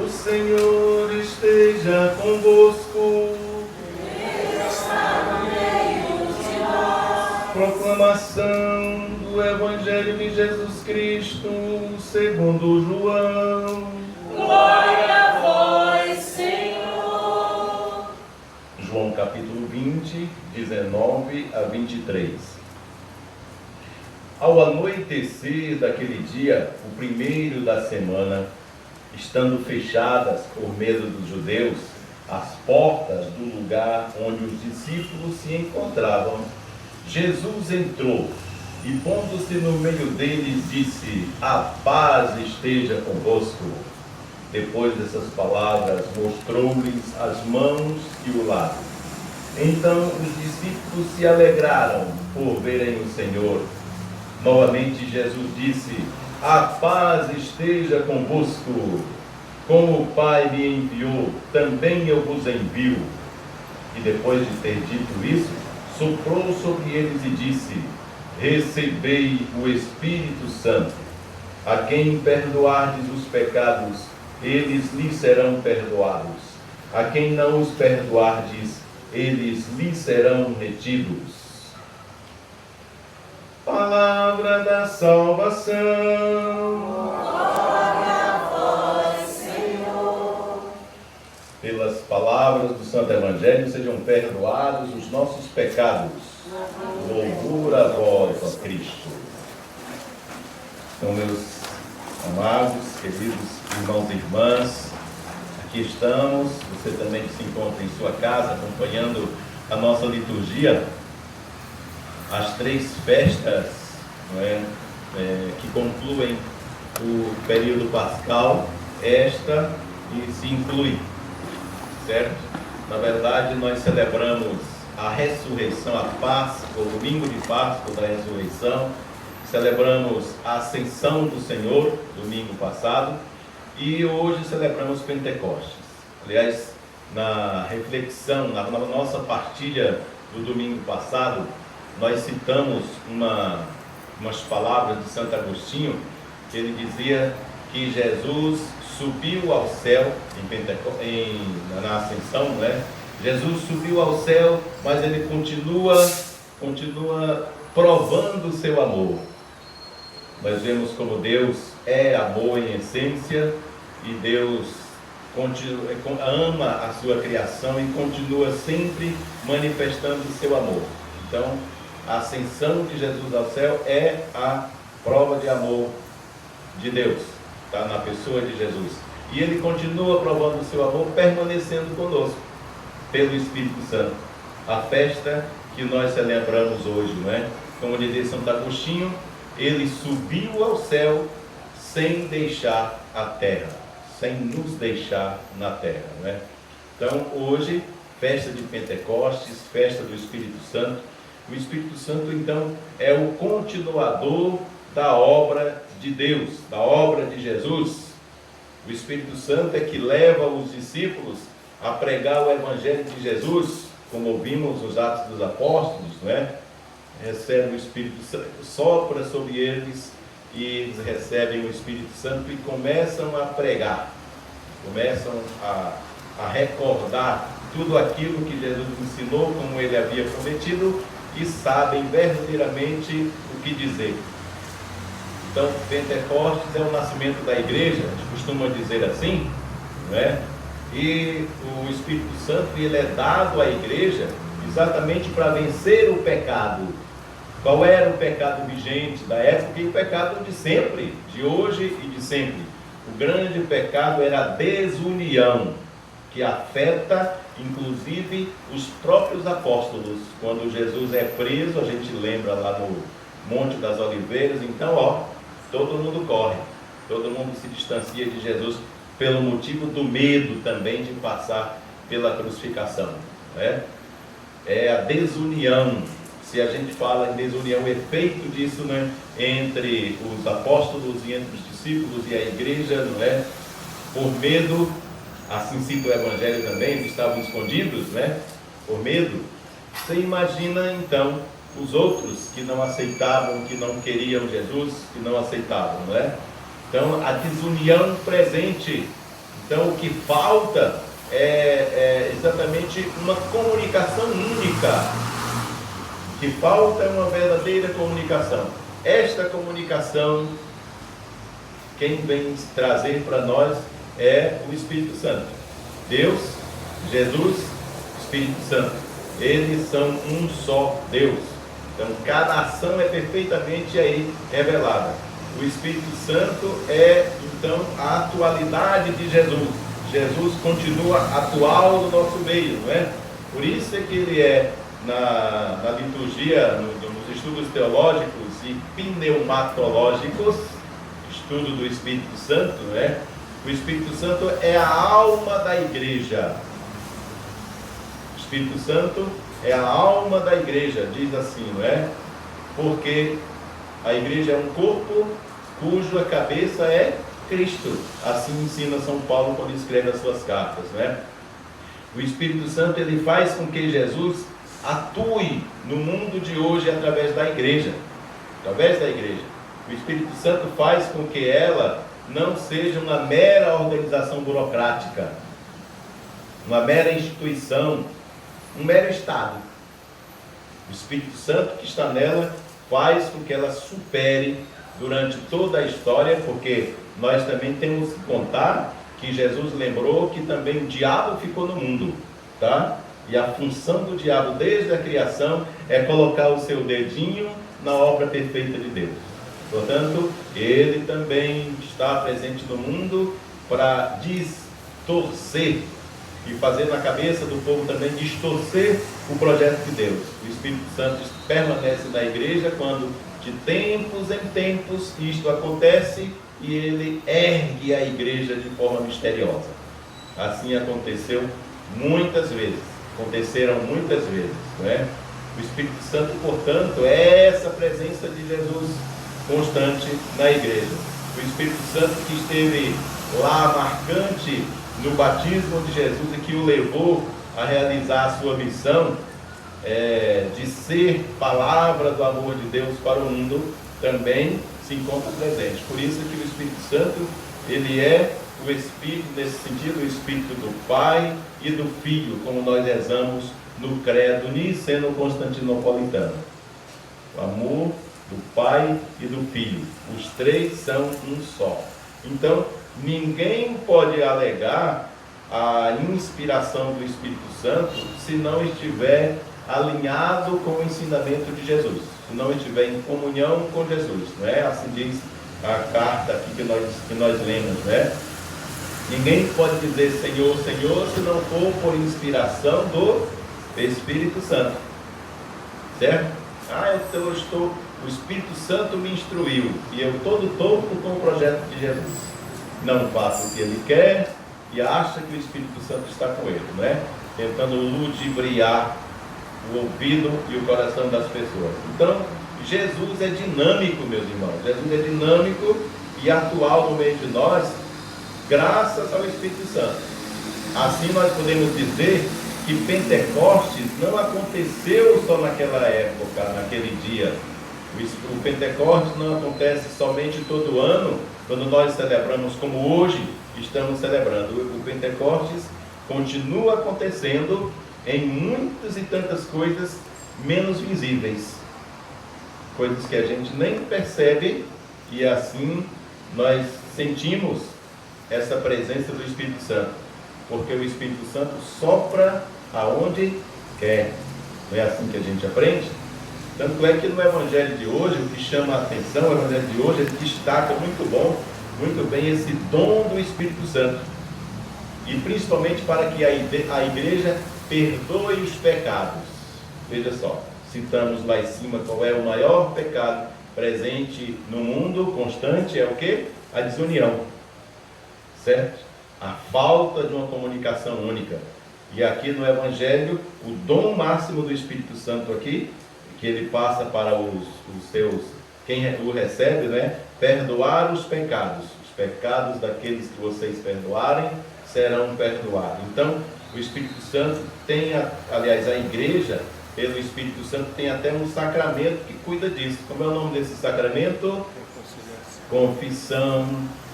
O Senhor esteja convosco. Ele está no meio de nós. Proclamação do Evangelho de Jesus Cristo segundo João. Glória a vós, Senhor. João capítulo 20, 19 a 23. Ao anoitecer daquele dia, o primeiro da semana, estando fechadas por medo dos judeus as portas do lugar onde os discípulos se encontravam, Jesus entrou e, pondo-se no meio deles, disse: "A paz esteja convosco." Depois dessas palavras, mostrou-lhes as mãos e o lado. Então os discípulos se alegraram por verem o Senhor. Novamente Jesus disse: "A paz esteja convosco. Como o Pai me enviou, também eu vos envio." E depois de ter dito isso, soprou sobre eles e disse: "Recebei o Espírito Santo. A quem perdoardes os pecados, eles lhes serão perdoados. A quem não os perdoardes, eles lhes serão retidos." Palavra da salvação. Glória a vós, Senhor. Pelas palavras do Santo Evangelho sejam perdoados os nossos pecados. Louvor a vós, ó Cristo. Então, meus amados, queridos irmãos e irmãs, aqui estamos. Você também que se encontra em sua casa acompanhando a nossa liturgia. As três festas, não é, que concluem o período pascal, esta e se inclui, certo? Na verdade, nós celebramos a ressurreição, a Páscoa, o domingo de Páscoa da ressurreição, celebramos a ascensão do Senhor, domingo passado, e hoje celebramos Pentecostes. Aliás, na reflexão, na nossa partilha do domingo passado, nós citamos umas palavras de Santo Agostinho, que ele dizia que Jesus subiu ao céu na ascensão, né? Jesus subiu ao céu, mas ele continua provando o seu amor. Nós vemos como Deus é amor em essência, e Deus ama a sua criação e continua sempre manifestando o seu amor. Então, a ascensão de Jesus ao céu é a prova de amor de Deus, está na pessoa de Jesus. E ele continua provando o seu amor, permanecendo conosco, pelo Espírito Santo. A festa que nós celebramos hoje, não é? Como dizia Santo Agostinho, ele subiu ao céu sem deixar a terra, sem nos deixar na terra, não é? Então, hoje, festa de Pentecostes, festa do Espírito Santo. O Espírito Santo, então, é o continuador da obra de Deus, da obra de Jesus. O Espírito Santo é que leva os discípulos a pregar o Evangelho de Jesus, como ouvimos nos Atos dos Apóstolos, não é? Recebe o Espírito Santo, sopra sobre eles e eles recebem o Espírito Santo e começam a pregar, começam a recordar tudo aquilo que Jesus ensinou, como ele havia prometido, e sabem verdadeiramente o que dizer. Então, Pentecostes é o nascimento da igreja, a gente costuma dizer assim, não é? E o Espírito Santo, ele é dado à igreja exatamente para vencer o pecado. Qual era o pecado vigente da época e o pecado de sempre, de hoje e de sempre? O grande pecado era a desunião, que afeta inclusive os próprios apóstolos. Quando Jesus é preso, a gente lembra lá no Monte das Oliveiras, então todo mundo corre, todo mundo se distancia de Jesus pelo motivo do medo também de passar pela crucificação, né? É a desunião. Se a gente fala em desunião, o efeito disso, né, entre os apóstolos e entre os discípulos e a igreja, não é? Por medo. Assim cita o Evangelho também, eles estavam escondidos, né? Por medo. Você imagina então os outros que não aceitavam, que não queriam Jesus, que não aceitavam, não é? Então a desunião presente Então o que falta é exatamente uma comunicação única. O que falta é uma verdadeira comunicação. Esta comunicação, quem vem trazer para nós é o Espírito Santo. Deus, Jesus, Espírito Santo. Eles são um só Deus. Então cada ação é perfeitamente aí revelada. O Espírito Santo é então a atualidade de Jesus. Jesus continua atual no nosso meio, não é? Por isso é que ele é na liturgia, nos estudos teológicos e pneumatológicos, estudo do Espírito Santo, não é? O Espírito Santo é a alma da igreja. O Espírito Santo é a alma da igreja, diz assim, não é? Porque a igreja é um corpo cuja cabeça é Cristo. Assim ensina São Paulo quando escreve as suas cartas, não é? O Espírito Santo, ele faz com que Jesus atue no mundo de hoje através da igreja. Através da igreja. O Espírito Santo faz com que ela não seja uma mera organização burocrática, uma mera instituição, um mero Estado. O Espírito Santo que está nela faz com que ela supere durante toda a história, porque nós também temos que contar que Jesus lembrou que também o diabo ficou no mundo, tá? E a função do diabo desde a criação é colocar o seu dedinho na obra perfeita de Deus. Portanto, ele também está presente no mundo para distorcer e fazer na cabeça do povo também distorcer o projeto de Deus. O Espírito Santo permanece na igreja quando de tempos em tempos isto acontece e ele ergue a igreja de forma misteriosa. Assim aconteceu muitas vezes, aconteceram muitas vezes, não é? O Espírito Santo, portanto, é essa presença de Jesus constante na igreja. O Espírito Santo que esteve lá marcante no batismo de Jesus e que o levou a realizar a sua missão de ser palavra do amor de Deus para o mundo, também se encontra presente. Por isso que o Espírito Santo, ele é o Espírito, nesse sentido, o Espírito do Pai e do Filho, como nós rezamos no credo niceno-constantinopolitano. O amor do Pai e do Filho. Os três são um só. Então, ninguém pode alegar a inspiração do Espírito Santo se não estiver alinhado com o ensinamento de Jesus, se não estiver em comunhão com Jesus, não é? Assim diz a carta aqui que nós lemos, não é? Ninguém pode dizer Senhor, Senhor, se não for por inspiração do Espírito Santo, certo? O Espírito Santo me instruiu e eu todo torto com o projeto de Jesus, não faço o que ele quer e acha que o Espírito Santo está com ele, não é? Tentando ludibriar o ouvido e o coração das pessoas. Então, Jesus é dinâmico, meus irmãos. Jesus é dinâmico e atual no meio de nós, graças ao Espírito Santo. Assim nós podemos dizer que Pentecostes não aconteceu só naquela época, naquele dia. O Pentecostes não acontece somente todo ano, quando nós celebramos como hoje estamos celebrando. O Pentecostes continua acontecendo em muitas e tantas coisas menos visíveis, coisas que a gente nem percebe, e assim nós sentimos essa presença do Espírito Santo, porque o Espírito Santo sopra aonde quer. Não é assim que a gente aprende? Tanto é que no Evangelho de hoje, o que chama a atenção, o Evangelho de hoje, ele destaca muito bem esse dom do Espírito Santo, e principalmente para que a igreja perdoe os pecados. Veja só, citamos lá em cima qual é o maior pecado presente no mundo constante, é o que? A desunião, certo? A falta de uma comunicação única. E aqui no Evangelho, o dom máximo do Espírito Santo aqui, que ele passa para os seus, quem o recebe, né? Perdoar os pecados. Os pecados daqueles que vocês perdoarem serão perdoados. Então, o Espírito Santo tem, aliás, a igreja, pelo Espírito Santo, tem até um sacramento que cuida disso. Como é o nome desse sacramento? Confissão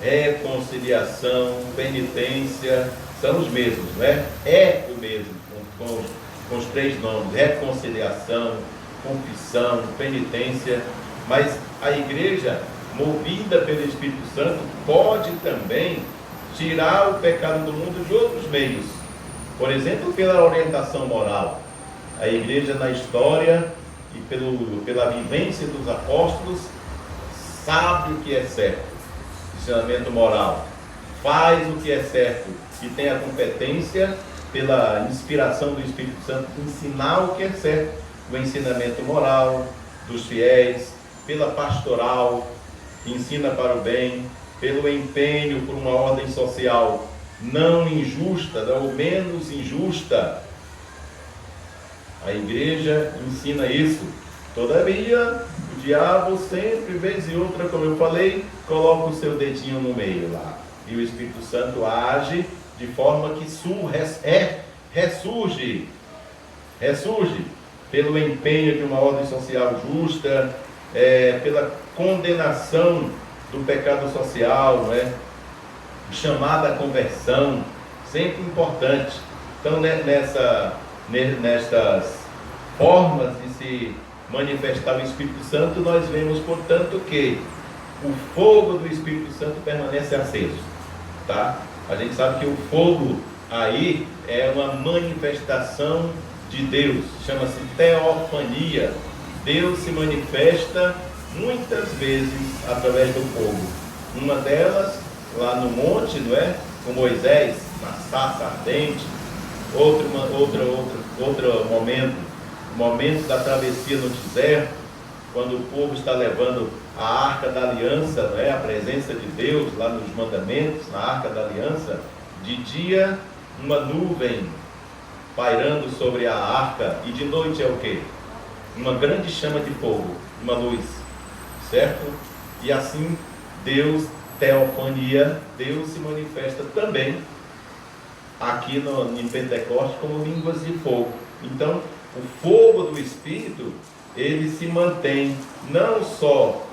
reconciliação, penitência, são os mesmos, não é? É o mesmo, com os três nomes: reconciliação, confissão, penitência. Mas a igreja, movida pelo Espírito Santo, pode também tirar o pecado do mundo de outros meios. Por exemplo, pela orientação moral. A igreja, na história e pela vivência dos apóstolos, sabe o que é certo, ensinamento moral, faz o que é certo e tem a competência, pela inspiração do Espírito Santo, de ensinar o que é certo, o ensinamento moral dos fiéis, pela pastoral, que ensina para o bem, pelo empenho por uma ordem social não injusta, ou menos injusta. A igreja ensina isso. Todavia, o diabo sempre, vez e outra, como eu falei, coloca o seu dedinho no meio lá. E o Espírito Santo age de forma que ressurge pelo empenho de uma ordem social justa, pela condenação do pecado social, não é? Chamada à conversão, sempre importante. Então, nestas formas de se manifestar o Espírito Santo, nós vemos, portanto, que o fogo do Espírito Santo permanece aceso, tá? A gente sabe que o fogo aí é uma manifestação de Deus, chama-se teofania. Deus se manifesta muitas vezes através do fogo. Uma delas, lá no monte, não é? Com Moisés, na sarça ardente. Outro momento da travessia no deserto, quando o povo está levando a arca da aliança, não é? A presença de Deus lá nos mandamentos, na arca da aliança. De dia, uma nuvem pairando sobre a arca, e de noite é o quê? Uma grande chama de fogo, uma luz, certo? E assim Deus, teofania, Deus se manifesta também aqui em Pentecostes como línguas de fogo. Então, o fogo do Espírito, ele se mantém não só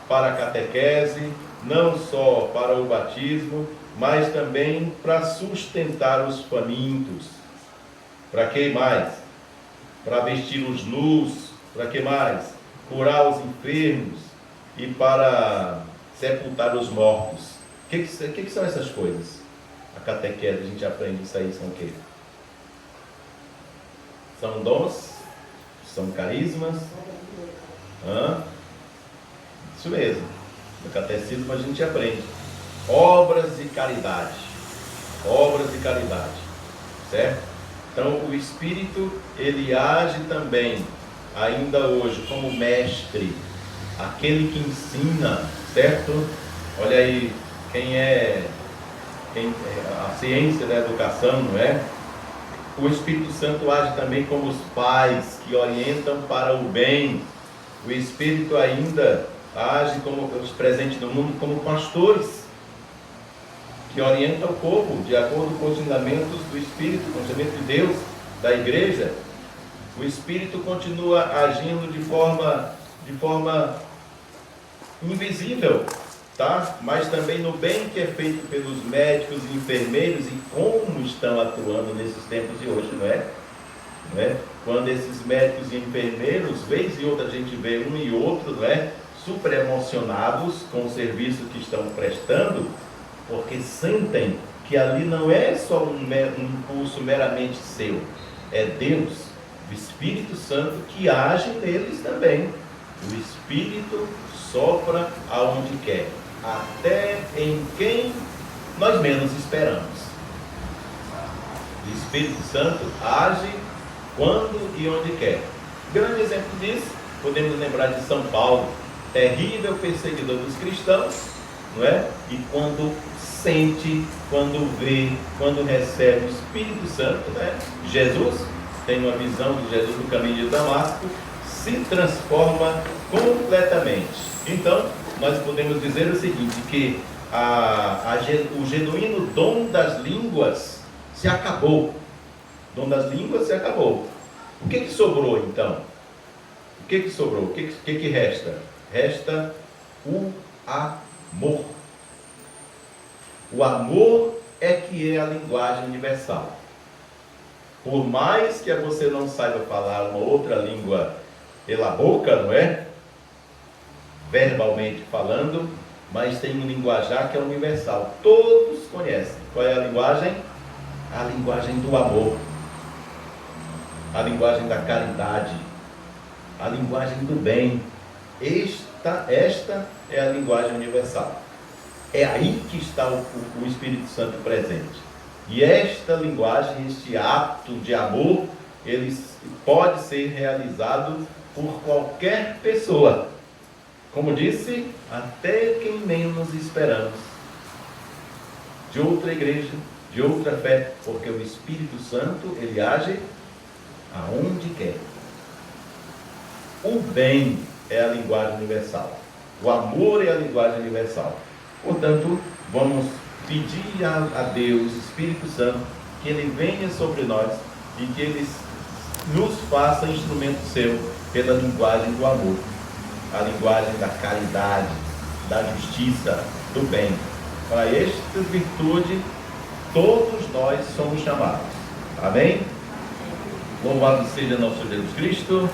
para a catequese, não só para o batismo, mas também para sustentar os famintos. Para que mais? Para vestir os nus. Para que mais? Curar os enfermos e para sepultar os mortos. O que são essas coisas? A catequese, a gente aprende isso aí, são o quê? São dons? São carismas? Isso mesmo. No catecismo a gente aprende. Obras de caridade. Obras de caridade. Certo? Então o Espírito, ele age também, ainda hoje, como mestre. Aquele que ensina, certo? Olha aí, a ciência da educação, não é? O Espírito Santo age também como os pais que orientam para o bem. O Espírito ainda age como os presentes no mundo, como pastores que orientam o povo de acordo com os ensinamentos do Espírito, com o ensinamento de Deus, da igreja. O Espírito continua agindo de forma invisível, tá? Mas também no bem que é feito pelos médicos e enfermeiros, e como estão atuando nesses tempos de hoje, não é? Quando esses médicos e enfermeiros, vez e outra a gente vê um e outro, não é? Super emocionados com o serviço que estão prestando, porque sentem que ali não é só um impulso meramente seu, é Deus, o Espírito Santo, que age neles também. O Espírito sopra aonde quer, até em quem nós menos esperamos. O Espírito Santo age quando e onde quer. Grande exemplo disso, podemos lembrar de São Paulo, terrível perseguidor dos cristãos, não é? E quando sente, quando vê, quando recebe o Espírito Santo, né? Jesus tem uma visão de Jesus no caminho de Damasco, se transforma completamente. Então, nós podemos dizer o seguinte, que o genuíno dom das línguas se acabou. O dom das línguas se acabou. O que sobrou então? O que sobrou? O que resta? Resta o amor. O amor é que é a linguagem universal. Por mais que você não saiba falar uma outra língua pela boca, não é? Verbalmente falando, mas tem um linguajar que é universal. Todos conhecem. Qual é a linguagem? A linguagem do amor. A linguagem da caridade. A linguagem do bem. Esta é a linguagem universal. É aí que está o Espírito Santo presente. E esta linguagem, este ato de amor, ele pode ser realizado por qualquer pessoa. Como disse, até quem menos esperamos. De outra igreja, de outra fé, porque o Espírito Santo, ele age aonde quer. O bem é a linguagem universal. O amor é a linguagem universal. Portanto, vamos pedir a Deus, Espírito Santo, que Ele venha sobre nós e que Ele nos faça instrumento seu pela linguagem do amor, a linguagem da caridade, da justiça, do bem. Para esta virtude, todos nós somos chamados. Amém? Louvado seja nosso Jesus Cristo.